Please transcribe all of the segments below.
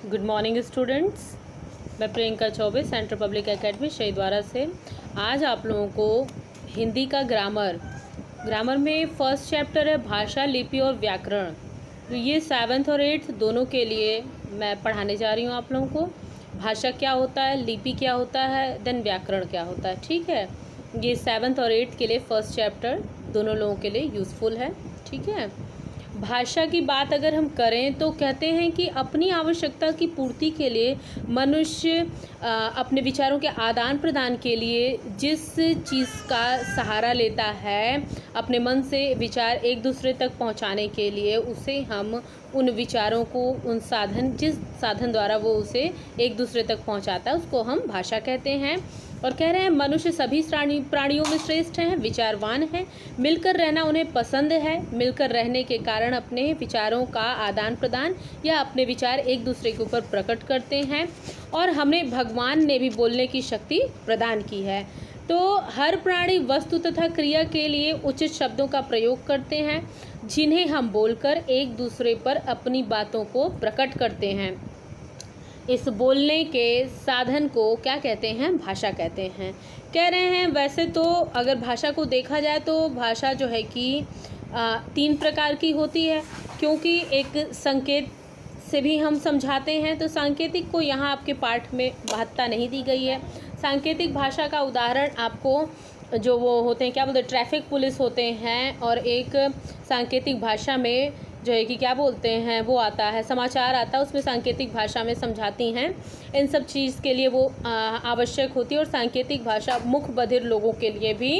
Good morning students. मैं Priyanka Choubey, central public academy Shahidwara से आज आप लोगों को हिंदी का ग्रामर में फर्स्ट चैप्टर है भाषा, लिपि और व्याकरण। तो ये 7th और 8th दोनों के लिए मैं पढ़ाने जा रही हूँ आप लोगों को। भाषा क्या होता है, लिपि क्या होता है, देन व्याकरण क्या होता है। ठीक है, ये 7th और 8th के लिए फर्स्ट चैप्टर दोनों लोगों के लिए यूज़फुल है। ठीक है, भाषा की बात अगर हम करें तो कहते हैं कि अपनी आवश्यकता की पूर्ति के लिए मनुष्य अपने विचारों के आदान प्रदान के लिए जिस चीज़ का सहारा लेता है, अपने मन से विचार एक दूसरे तक पहुंचाने के लिए, उसे हम उन विचारों को जिस साधन द्वारा वो उसे एक दूसरे तक पहुंचाता है उसको हम भाषा कहते हैं। और कह रहे हैं मनुष्य सभी प्राणियों में श्रेष्ठ हैं, विचारवान हैं, मिलकर रहना उन्हें पसंद है, मिलकर रहने के कारण अपने विचारों का आदान प्रदान या अपने विचार एक दूसरे के ऊपर प्रकट करते हैं। और हमें भगवान ने भी बोलने की शक्ति प्रदान की है। तो हर प्राणी वस्तु तथा क्रिया के लिए उचित शब्दों का प्रयोग करते हैं, जिन्हें हम बोलकर एक दूसरे पर अपनी बातों को प्रकट करते हैं। इस बोलने के साधन को क्या कहते हैं, भाषा कहते हैं। कह रहे हैं वैसे तो अगर भाषा को देखा जाए तो भाषा जो है कि 3 प्रकार की होती है, क्योंकि एक संकेत से भी हम समझाते हैं। तो सांकेतिक को यहाँ आपके पाठ में महत्ता नहीं दी गई है। सांकेतिक भाषा का उदाहरण आपको जो वो होते हैं, क्या बोलते हैं, ट्रैफिक पुलिस होते हैं, और एक सांकेतिक भाषा में जो है कि क्या बोलते हैं वो आता है, समाचार आता है, उसमें सांकेतिक भाषा में समझाती हैं। इन सब चीज़ के लिए वो आवश्यक होती है। और सांकेतिक भाषा मुख बधिर लोगों के लिए भी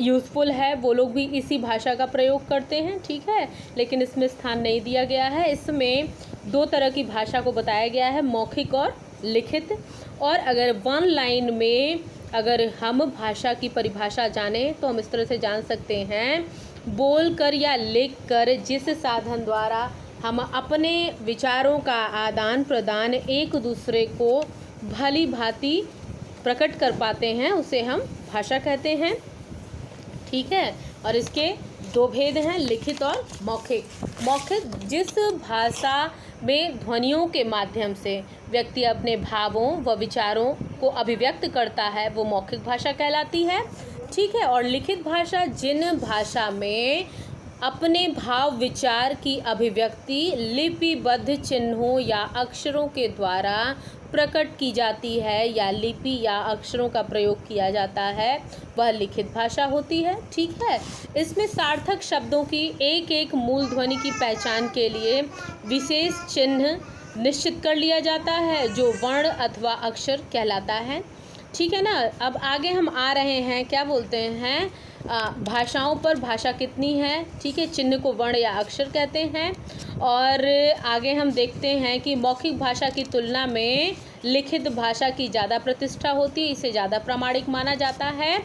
यूज़फुल है, वो लोग भी इसी भाषा का प्रयोग करते हैं। ठीक है, लेकिन इसमें स्थान नहीं दिया गया है। इसमें 2 तरह की भाषा को बताया गया है, मौखिक और लिखित। और अगर 1 लाइन में अगर हम भाषा की परिभाषा जानें तो हम इस तरह से जान सकते हैं, बोल कर या लिख कर जिस साधन द्वारा हम अपने विचारों का आदान प्रदान एक दूसरे को भली भांति प्रकट कर पाते हैं, उसे हम भाषा कहते हैं। ठीक है, और इसके 2 भेद हैं, लिखित और मौखिक। मौखिक जिस भाषा में ध्वनियों के माध्यम से व्यक्ति अपने भावों व विचारों को अभिव्यक्त करता है, वो मौखिक भाषा कहलाती है। ठीक है, और लिखित भाषा जिन भाषा में अपने भाव विचार की अभिव्यक्ति लिपिबद्ध चिन्हों या अक्षरों के द्वारा प्रकट की जाती है, या लिपि या अक्षरों का प्रयोग किया जाता है, वह लिखित भाषा होती है। ठीक है, इसमें सार्थक शब्दों की एक एक मूल ध्वनि की पहचान के लिए विशेष चिन्ह निश्चित कर लिया जाता है, जो वर्ण अथवा अक्षर कहलाता है। ठीक है ना। अब आगे हम आ रहे हैं, क्या बोलते हैं, भाषाओं पर भाषा कितनी है। ठीक है, चिन्ह को वर्ण या अक्षर कहते हैं। और आगे हम देखते हैं कि मौखिक भाषा की तुलना में लिखित भाषा की ज़्यादा प्रतिष्ठा होती है, इसे ज़्यादा प्रामाणिक माना जाता है।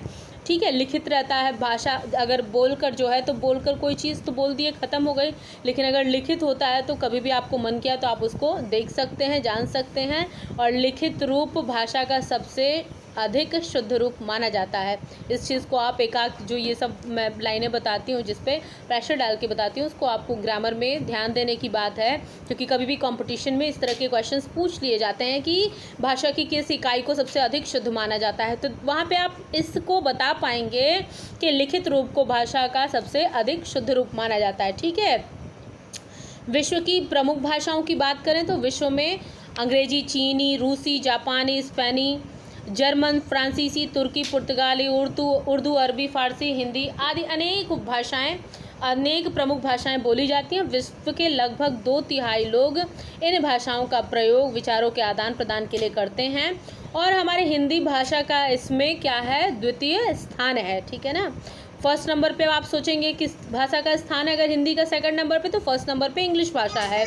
ठीक है, लिखित रहता है भाषा, अगर बोलकर जो है तो बोलकर कोई चीज़ तो बोल दिए, ख़त्म हो गई। लेकिन अगर लिखित होता है तो कभी भी आपको मन किया तो आप उसको देख सकते हैं, जान सकते हैं। और लिखित रूप भाषा का सबसे अधिक शुद्ध रूप माना जाता है। इस चीज़ को आप जो ये सब मैं लाइनें बताती हूँ जिस पे प्रेशर डाल के बताती हूँ, उसको आपको ग्रामर में ध्यान देने की बात है, क्योंकि कभी भी कंपटीशन में इस तरह के क्वेश्चंस पूछ लिए जाते हैं कि भाषा की किस इकाई को सबसे अधिक शुद्ध माना जाता है। तो वहाँ पे आप इसको बता पाएंगे कि लिखित रूप को भाषा का सबसे अधिक शुद्ध रूप माना जाता है। ठीक है, विश्व की प्रमुख भाषाओं की बात करें तो विश्व में अंग्रेजी, चीनी, रूसी, जापानी, स्पेनी, जर्मन, फ्रांसीसी, तुर्की, पुर्तगाली, उर्दू, अरबी, फारसी, हिंदी आदि अनेक प्रमुख भाषाएं बोली जाती हैं। विश्व के लगभग 2/3 लोग इन भाषाओं का प्रयोग विचारों के आदान प्रदान के लिए करते हैं। और हमारे हिंदी भाषा का इसमें क्या है, द्वितीय स्थान है। ठीक है ना। फर्स्ट नंबर पे आप सोचेंगे किस भाषा का स्थान है, अगर हिंदी का सेकंड नंबर पे, तो फर्स्ट नंबर पे इंग्लिश भाषा है,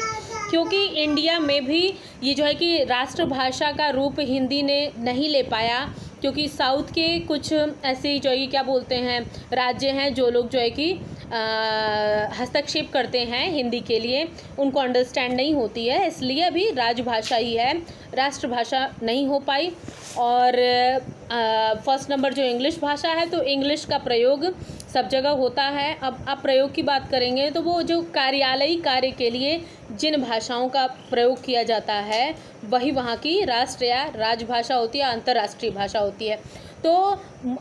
क्योंकि इंडिया में भी ये जो है कि राष्ट्रभाषा का रूप हिंदी ने नहीं ले पाया, क्योंकि साउथ के कुछ ऐसे जो है क्या बोलते हैं राज्य हैं जो लोग जो है कि हस्तक्षेप करते हैं हिंदी के लिए, उनको अंडरस्टैंड नहीं होती है, इसलिए अभी राजभाषा ही है, राष्ट्रभाषा नहीं हो पाई। और फर्स्ट नंबर जो इंग्लिश भाषा है, तो इंग्लिश का प्रयोग सब जगह होता है। अब आप प्रयोग की बात करेंगे तो वो जो कार्यालयी कार्य के लिए जिन भाषाओं का प्रयोग किया जाता है वही वहाँ की राष्ट्र या राजभाषा होती है, अंतर्राष्ट्रीय भाषा होती है। तो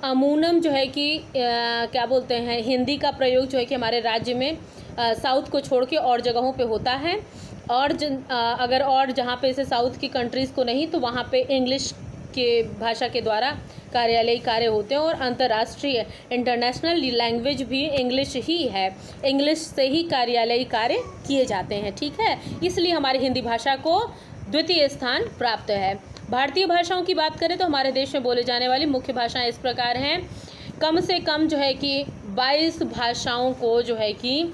अमूनम जो है कि क्या बोलते हैं, हिंदी का प्रयोग जो है कि हमारे राज्य में साउथ को छोड़ के और जगहों पे होता है, और अगर और जहाँ पे इसे साउथ की कंट्रीज़ को नहीं, तो वहाँ पे इंग्लिश के भाषा के द्वारा कार्यालयी कार्य होते हैं। और अंतर्राष्ट्रीय इंटरनेशनल लैंग्वेज भी इंग्लिश ही है, इंग्लिश से ही कार्यालयी कार्य किए जाते हैं, ठीक है। इसलिए हमारी हिंदी भाषा को द्वितीय स्थान प्राप्त है। भारतीय भाषाओं की बात करें तो हमारे देश में बोले जाने वाली मुख्य भाषाएं इस प्रकार हैं। कम से कम जो है कि 22 भाषाओं को जो है कि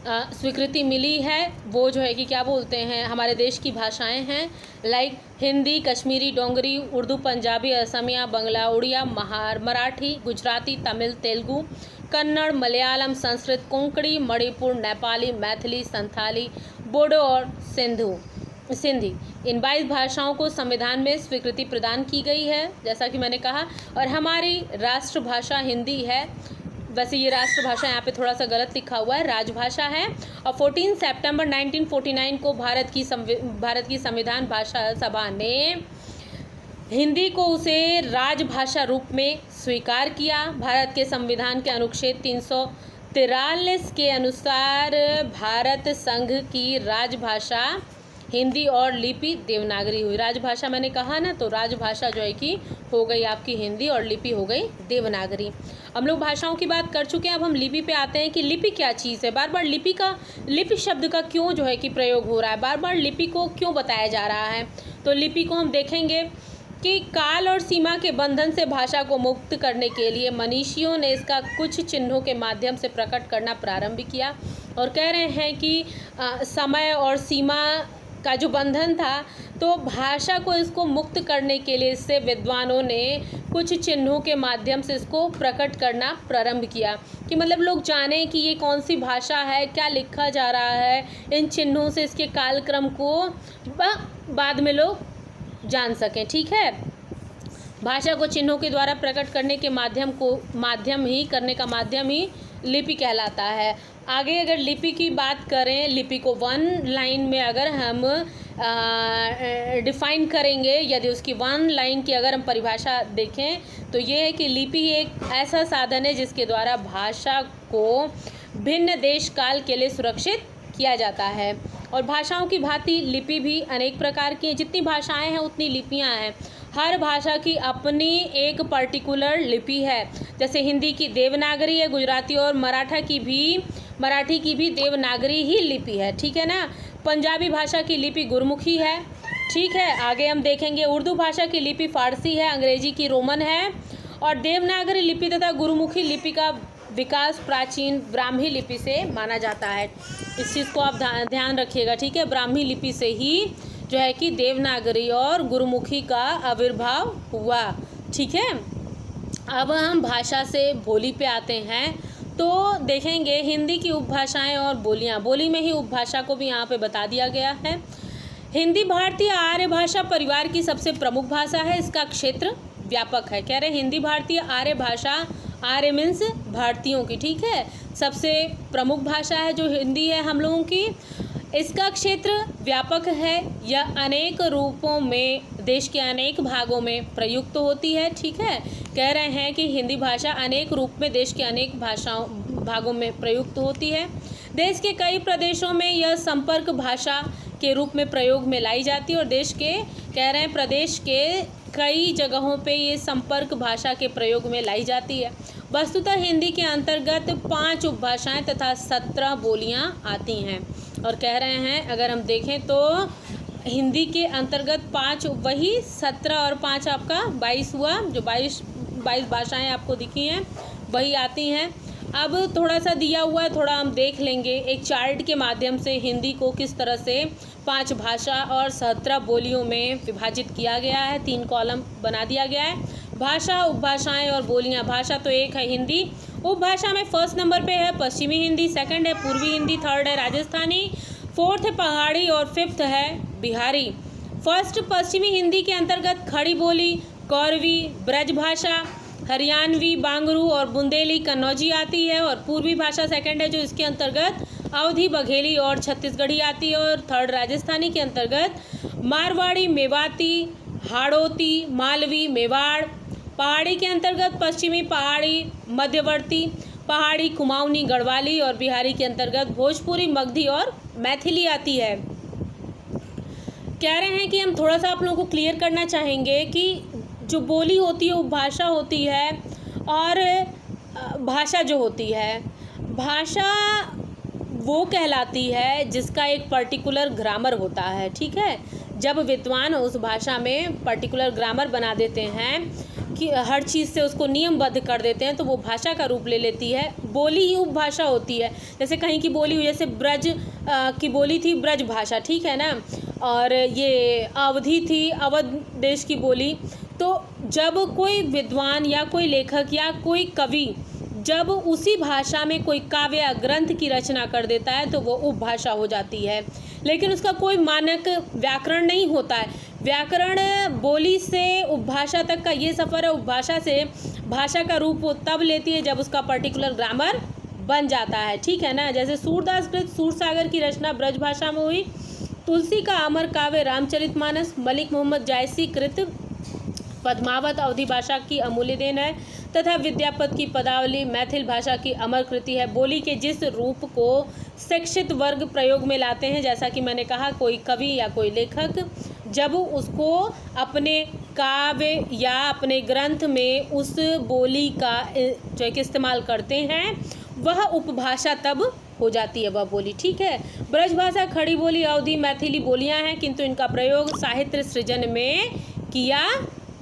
स्वीकृति मिली है। वो जो है कि क्या बोलते हैं, हमारे देश की भाषाएं हैं, लाइक हिंदी, कश्मीरी, डोंगरी, उर्दू, पंजाबी, असमिया, बंगला, उड़िया, मराठी, गुजराती, तमिल, तेलुगु, कन्नड़, मलयालम, संस्कृत, कोंकणी, मणिपुर, नेपाली, मैथिली, संथाली, बोडो और सिंधी। इन 22 भाषाओं को संविधान में स्वीकृति प्रदान की गई है, जैसा कि मैंने कहा। और हमारी राष्ट्रभाषा हिंदी है। वैसे ये राष्ट्रभाषा यहाँ पे थोड़ा सा गलत लिखा हुआ है, राजभाषा है। और 14 सितंबर 1949 को भारत की संविधान भाषा सभा ने हिंदी को उसे राजभाषा रूप में स्वीकार किया। भारत के संविधान के अनुच्छेद 343 के अनुसार भारत संघ की राजभाषा हिंदी और लिपि देवनागरी हुई। राजभाषा मैंने कहा ना, तो राजभाषा जो है कि हो गई आपकी हिंदी और लिपि हो गई देवनागरी। हम लोग भाषाओं की बात कर चुके हैं, अब हम लिपि पे आते हैं कि लिपि क्या चीज़ है। बार बार लिपि शब्द का क्यों जो है कि प्रयोग हो रहा है, बार बार लिपि को क्यों बताया जा रहा है। तो लिपि को हम देखेंगे कि काल और सीमा के बंधन से भाषा को मुक्त करने के लिए मनीषियों ने इसका कुछ चिन्हों के माध्यम से प्रकट करना प्रारंभ किया। और कह रहे हैं कि समय और सीमा का जो बंधन था, तो भाषा को इसको मुक्त करने के लिए इससे विद्वानों ने कुछ चिन्हों के माध्यम से इसको प्रकट करना प्रारंभ किया, कि मतलब लोग जाने कि ये कौन सी भाषा है, क्या लिखा जा रहा है। इन चिन्हों से इसके कालक्रम को बाद में लोग जान सकें, ठीक है। भाषा को चिन्हों के द्वारा प्रकट करने के माध्यम ही लिपि कहलाता है। आगे अगर लिपि की बात करें, लिपि को 1 लाइन में अगर हम डिफाइन करेंगे, यदि उसकी 1 लाइन की अगर हम परिभाषा देखें, तो ये है कि लिपि एक ऐसा साधन है जिसके द्वारा भाषा को भिन्न देश काल के लिए सुरक्षित किया जाता है। और भाषाओं की भांति लिपि भी अनेक प्रकार की हैं। जितनी भाषाएं हैं उतनी लिपियां हैं। हर भाषा की अपनी एक पर्टिकुलर लिपि है। जैसे हिंदी की देवनागरी है, गुजराती और मराठी की भी देवनागरी ही लिपि है, ठीक है ना। पंजाबी भाषा की लिपि गुरमुखी है, ठीक है। आगे हम देखेंगे उर्दू भाषा की लिपि फारसी है, अंग्रेजी की रोमन है। और देवनागरी लिपि तथा गुरुमुखी लिपि का विकास प्राचीन ब्राह्मी लिपि से माना जाता है। इस चीज़ को आप ध्यान रखिएगा, ठीक है। ब्राह्मी लिपि से ही जो है कि देवनागरी और गुरुमुखी का आविर्भाव हुआ, ठीक है। अब हम भाषा से बोली पे आते हैं, तो देखेंगे हिंदी की उपभाषाएं और बोलियां। बोली में ही उपभाषा को भी यहाँ पे बता दिया गया है। हिंदी भारतीय आर्य भाषा परिवार की सबसे प्रमुख भाषा है। इसका क्षेत्र व्यापक है। कह रहे हिंदी भारतीय आर्य भाषा, आर्य मीन्स भारतीयों की, ठीक है। सबसे प्रमुख भाषा है जो हिंदी है हम लोगों की। इसका क्षेत्र व्यापक है। यह अनेक रूपों में देश के अनेक भागों में प्रयुक्त होती है, ठीक है। कह रहे हैं कि हिंदी भाषा अनेक रूप में देश के अनेक भागों में प्रयुक्त होती है। देश के कई प्रदेशों में यह संपर्क भाषा के रूप में प्रयोग में लाई जाती है। और प्रदेश के कई जगहों पे ये संपर्क भाषा के प्रयोग में लाई जाती है। वस्तुतः हिंदी के अंतर्गत 5 उपभाषाएं तथा 17 बोलियां आती हैं। और कह रहे हैं अगर हम देखें तो हिंदी के अंतर्गत 5 वही 17 और 5 आपका 22 हुआ। जो 22 भाषाएं आपको दिखी हैं वही आती हैं। अब थोड़ा सा दिया हुआ है, थोड़ा हम देख लेंगे एक चार्ट के माध्यम से हिंदी को किस तरह से 5 भाषा और 17 बोलियों में विभाजित किया गया है। 3 कॉलम बना दिया गया है। भाषा, उपभाषाएं और बोलियां। भाषा तो एक है हिंदी। उपभाषा में फर्स्ट नंबर पे है पश्चिमी हिंदी, सेकंड है पूर्वी हिंदी, थर्ड है राजस्थानी, फोर्थ है पहाड़ी और फिफ्थ है बिहारी। फर्स्ट पश्चिमी हिंदी के अंतर्गत खड़ी बोली, कौरवी, ब्रजभाषा, हरियाणवी, बांगरू और बुंदेली, कन्नौजी आती है। और पूर्वी भाषा सेकंड है जो इसके अंतर्गत अवधी, बघेली और छत्तीसगढ़ी आती है। और थर्ड राजस्थानी के अंतर्गत मारवाड़ी, मेवाती, हाड़ौती, मालवी, मेवाड़। पहाड़ी के अंतर्गत पश्चिमी पहाड़ी, मध्यवर्ती पहाड़ी, कुमाऊनी, गढ़वाली। और बिहारी के अंतर्गत भोजपुरी, मगधी और मैथिली आती है। कह रहे हैं कि हम थोड़ा सा आप लोगों को क्लियर करना चाहेंगे कि जो बोली होती है उपभाषा होती है और भाषा जो होती है, भाषा वो कहलाती है जिसका एक पर्टिकुलर ग्रामर होता है। ठीक है, जब विद्वान उस भाषा में पर्टिकुलर ग्रामर बना देते हैं कि हर चीज़ से उसको नियमबद्ध कर देते हैं तो वो भाषा का रूप ले लेती है। बोली ही उपभाषा होती है। जैसे कहीं की बोली हुई, जैसे ब्रज की बोली थी ब्रज भाषा, ठीक है ना, और ये अवधी थी अवध देश की बोली। तो जब कोई विद्वान या कोई लेखक या कोई कवि जब उसी भाषा में कोई काव्य या ग्रंथ की रचना कर देता है तो वो उपभाषा हो जाती है। लेकिन उसका कोई मानक व्याकरण नहीं होता है। व्याकरण बोली से उपभाषा तक का ये सफ़र है। उपभाषा से भाषा का रूप वो तब लेती है जब उसका पर्टिकुलर ग्रामर बन जाता है। ठीक है ना, जैसे सूरदास कृत सूरसागर की रचना ब्रज भाषा में हुई। तुलसी का अमर काव्य रामचरितमानस मलिक मोहम्मद जायसी कृत पद्मावत अवधी भाषा की अमूल्य देन है तथा विद्यापति की पदावली मैथिल भाषा की अमर कृति है। बोली के जिस रूप को शिक्षित वर्ग प्रयोग में लाते हैं, जैसा कि मैंने कहा, कोई कवि या कोई लेखक जब उसको अपने काव्य या अपने ग्रंथ में उस बोली का जो है कि इस्तेमाल करते हैं, वह उपभाषा तब हो जाती है वह बोली। ठीक है, ब्रजभाषा, खड़ी बोली, अवधी, मैथिली बोलियां हैं, किंतु इनका प्रयोग साहित्य सृजन में किया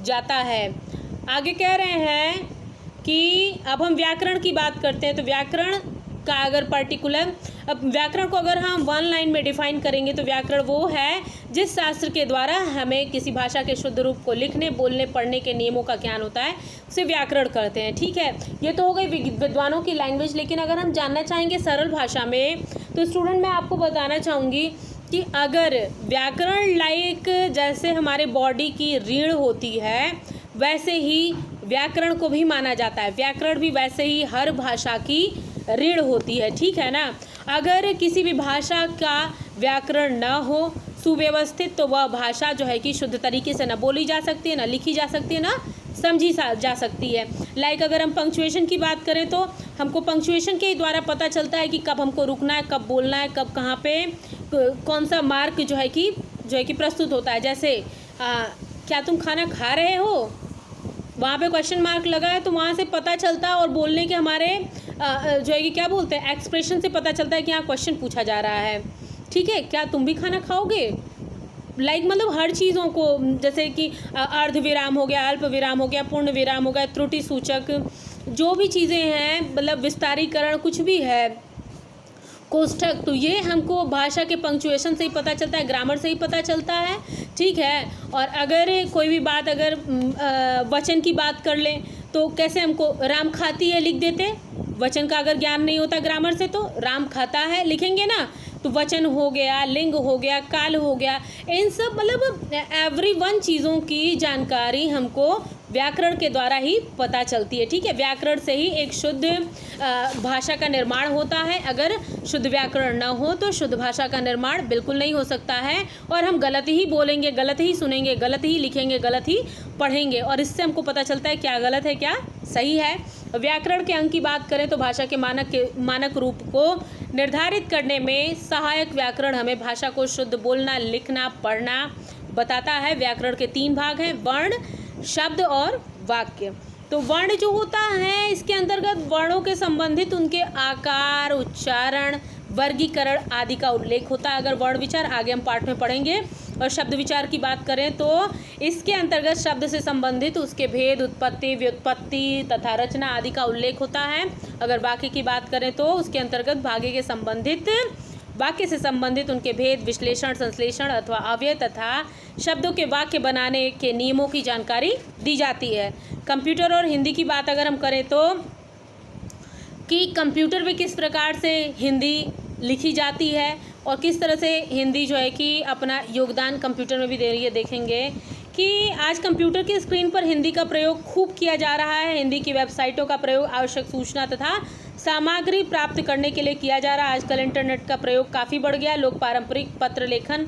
जाता है। आगे कह रहे हैं कि अब हम व्याकरण की बात करते हैं। तो व्याकरण का अगर पर्टिकुलर, अब व्याकरण को अगर हम वन लाइन में डिफाइन करेंगे तो व्याकरण वो है जिस शास्त्र के द्वारा हमें किसी भाषा के शुद्ध रूप को लिखने, बोलने, पढ़ने के नियमों का ज्ञान होता है, उसे व्याकरण कहते हैं। ठीक है, ये तो हो गई विद्वानों की लैंग्वेज। लेकिन अगर हम जानना चाहेंगे सरल भाषा में तो स्टूडेंट मैं आपको बताना चाहूँगी कि अगर व्याकरण लाइक जैसे हमारे बॉडी की रीढ़ होती है वैसे ही व्याकरण को भी माना जाता है। व्याकरण भी वैसे ही हर भाषा की रीढ़ होती है। ठीक है ना, अगर किसी भी भाषा का व्याकरण न हो सुव्यवस्थित तो वह भाषा जो है कि शुद्ध तरीके से न बोली जा सकती है, न लिखी जा सकती है, न समझी जा सकती है। लाइक अगर हम पंक्चुएशन की बात करें तो हमको पंक्चुएशन के द्वारा पता चलता है कि कब हमको रुकना है, कब बोलना है, कब कहाँ पे कौन सा मार्क जो है कि प्रस्तुत होता है। जैसे क्या तुम खाना खा रहे हो, वहाँ पे क्वेश्चन मार्क लगा है तो वहाँ से पता चलता है। और बोलने के हमारे जो है कि क्या बोलते हैं, एक्सप्रेशन से पता चलता है कि यहाँ क्वेश्चन पूछा जा रहा है। ठीक है, क्या तुम भी खाना खाओगे, लाइक मतलब हर चीज़ों को, जैसे कि अर्ध विराम हो गया, अल्प विराम हो गया, पूर्ण विराम हो गया, त्रुटि सूचक जो भी चीज़ें हैं, मतलब विस्तारीकरण कुछ भी है, कोष्ठक, तो ये हमको भाषा के पंक्चुएशन से ही पता चलता है, ग्रामर से ही पता चलता है। ठीक है, और अगर कोई भी बात, अगर वचन की बात कर लें तो कैसे हमको राम खाती है लिख देते, वचन का अगर ज्ञान नहीं होता ग्रामर से तो राम खाता है लिखेंगे ना। तो वचन हो गया, लिंग हो गया, काल हो गया, इन सब मतलब एवरी वन चीज़ों की जानकारी हमको व्याकरण के द्वारा ही पता चलती है। ठीक है, व्याकरण से ही एक शुद्ध भाषा का निर्माण होता है। अगर शुद्ध व्याकरण न हो तो शुद्ध भाषा का निर्माण बिल्कुल नहीं हो सकता है और हम गलत ही बोलेंगे, गलत ही सुनेंगे, गलत ही लिखेंगे, गलत ही पढ़ेंगे और इससे हमको पता चलता है क्या गलत है क्या सही है। व्याकरण के अंग की बात करें तो भाषा के मानक रूप को निर्धारित करने में सहायक व्याकरण हमें भाषा को शुद्ध बोलना, लिखना, पढ़ना बताता है। व्याकरण के 3 भाग हैं, वर्ण, शब्द और वाक्य। तो वर्ण जो होता है इसके अंतर्गत वर्णों के संबंधित उनके आकार, उच्चारण, वर्गीकरण आदि का उल्लेख होता है। अगर वर्ण विचार आगे हम पाठ में पढ़ेंगे। और शब्द विचार की बात करें तो इसके अंतर्गत शब्द से संबंधित उसके भेद, उत्पत्ति, व्युत्पत्ति तथा रचना आदि का उल्लेख होता है। अगर वाक्य की बात करें तो उसके अंतर्गत भाग्य के संबंधित वाक्य से संबंधित उनके भेद, विश्लेषण, संश्लेषण अथवा अव्यय तथा शब्दों के वाक्य बनाने के नियमों की जानकारी दी जाती है। कंप्यूटर और हिंदी की बात अगर हम करें तो कि कंप्यूटर में किस प्रकार से हिंदी लिखी जाती है और किस तरह से हिंदी जो है कि अपना योगदान कंप्यूटर में भी दे रही है। देखेंगे कि आज कंप्यूटर की स्क्रीन पर हिंदी का प्रयोग खूब किया जा रहा है। हिंदी की वेबसाइटों का प्रयोग आवश्यक सूचना तथा सामग्री प्राप्त करने के लिए किया जा रहा है। आजकल इंटरनेट का प्रयोग काफ़ी बढ़ गया है। लोग पारंपरिक पत्र लेखन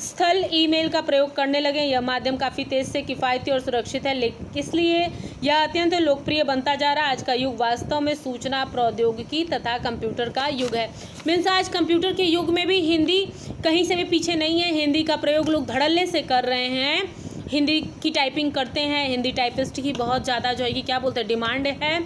स्थल ईमेल का प्रयोग करने लगे। यह माध्यम काफ़ी तेज़ से किफ़ायती और सुरक्षित है, इसलिए यह अत्यंत लोकप्रिय बनता जा रहा है। आज का युग वास्तव में सूचना प्रौद्योगिकी तथा कंप्यूटर का युग है। मीन्स आज कंप्यूटर के युग में भी हिंदी कहीं से भी पीछे नहीं है। हिंदी का प्रयोग लोग धड़ल्ले से कर रहे हैं, हिंदी की टाइपिंग करते हैं। हिंदी टाइपिस्ट की बहुत ज़्यादा जो है कि क्या बोलते हैं डिमांड है,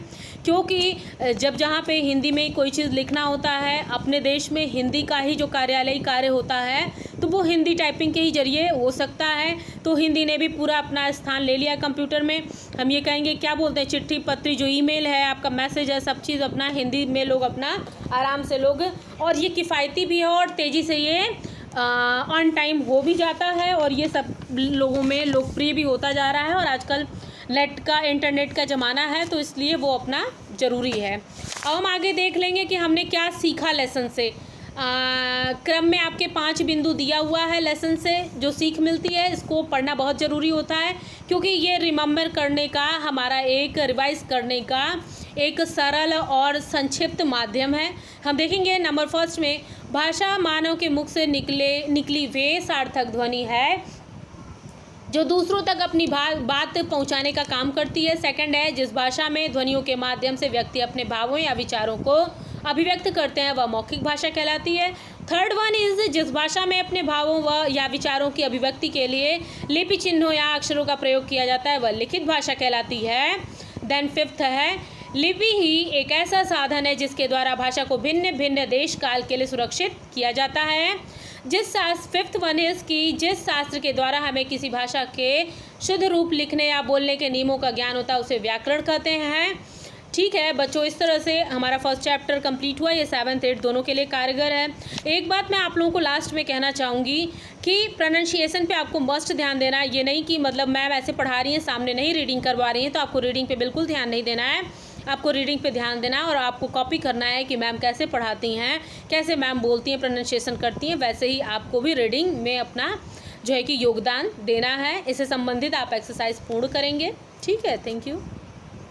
क्योंकि जब जहाँ पे हिंदी में कोई चीज़ लिखना होता है, अपने देश में हिंदी का ही जो कार्यालयी कार्य होता है तो वो हिंदी टाइपिंग के ही जरिए हो सकता है। तो हिंदी ने भी पूरा अपना स्थान ले लिया कंप्यूटर में। हम ये कहेंगे क्या बोलते हैं, चिट्ठी पत्री जो ईमेल है, आपका मैसेज है, सब चीज़ अपना हिंदी में लोग अपना आराम से लोग, और ये किफ़ायती भी है और तेज़ी से ये ऑन टाइम हो भी जाता है और ये सब लोगों में लोकप्रिय भी होता जा रहा है। और आजकल नेट का इंटरनेट का ज़माना है तो इसलिए वो अपना ज़रूरी है। अब हम आगे देख लेंगे कि हमने क्या सीखा लेसन से। क्रम में आपके 5 बिंदु दिया हुआ है लेसन से जो सीख मिलती है, इसको पढ़ना बहुत ज़रूरी होता है क्योंकि ये रिमेंबर करने का हमारा एक रिवाइज करने का एक सरल और संक्षिप्त माध्यम है। हम देखेंगे नंबर फर्स्ट में भाषा मानव के मुख से निकली वे सार्थक ध्वनि है जो दूसरों तक अपनी बात पहुंचाने का काम करती है। सेकंड है जिस भाषा में ध्वनियों के माध्यम से व्यक्ति अपने भावों या विचारों को अभिव्यक्त करते हैं वह मौखिक भाषा कहलाती है। थर्ड वन इज जिस भाषा में अपने भावों व या विचारों की अभिव्यक्ति के लिए लिपि चिन्हों या अक्षरों का प्रयोग किया जाता है वह लिखित भाषा कहलाती है। देन फिफ्थ है लिपि ही एक ऐसा साधन है जिसके द्वारा भाषा को भिन्न भिन्न देश काल के लिए सुरक्षित किया जाता है। फिफ्थ वन इज कि जिस शास्त्र के द्वारा हमें किसी भाषा के शुद्ध रूप लिखने या बोलने के नियमों का ज्ञान होता है उसे व्याकरण कहते हैं। ठीक है बच्चों, इस तरह से हमारा फर्स्ट चैप्टर कंप्लीट हुआ। ये 7th 8th दोनों के लिए कारगर है। एक बात मैं आप लोगों को लास्ट में कहना चाहूँगी कि प्रोनाउंसिएशन पे आपको मस्ट ध्यान देना है। ये नहीं कि मतलब मैम ऐसे पढ़ा रही हैं सामने नहीं रीडिंग करवा रही हैं तो आपको रीडिंग पे बिल्कुल ध्यान नहीं देना है। आपको रीडिंग पे ध्यान देना है और आपको कॉपी करना है कि मैम कैसे पढ़ाती हैं, कैसे मैम बोलती हैं, प्रोनाउंसिएशन करती हैं, वैसे ही आपको भी रीडिंग में अपना जो है कि योगदान देना है। इससे संबंधित आप एक्सरसाइज पूर्ण करेंगे। ठीक है, थैंक यू।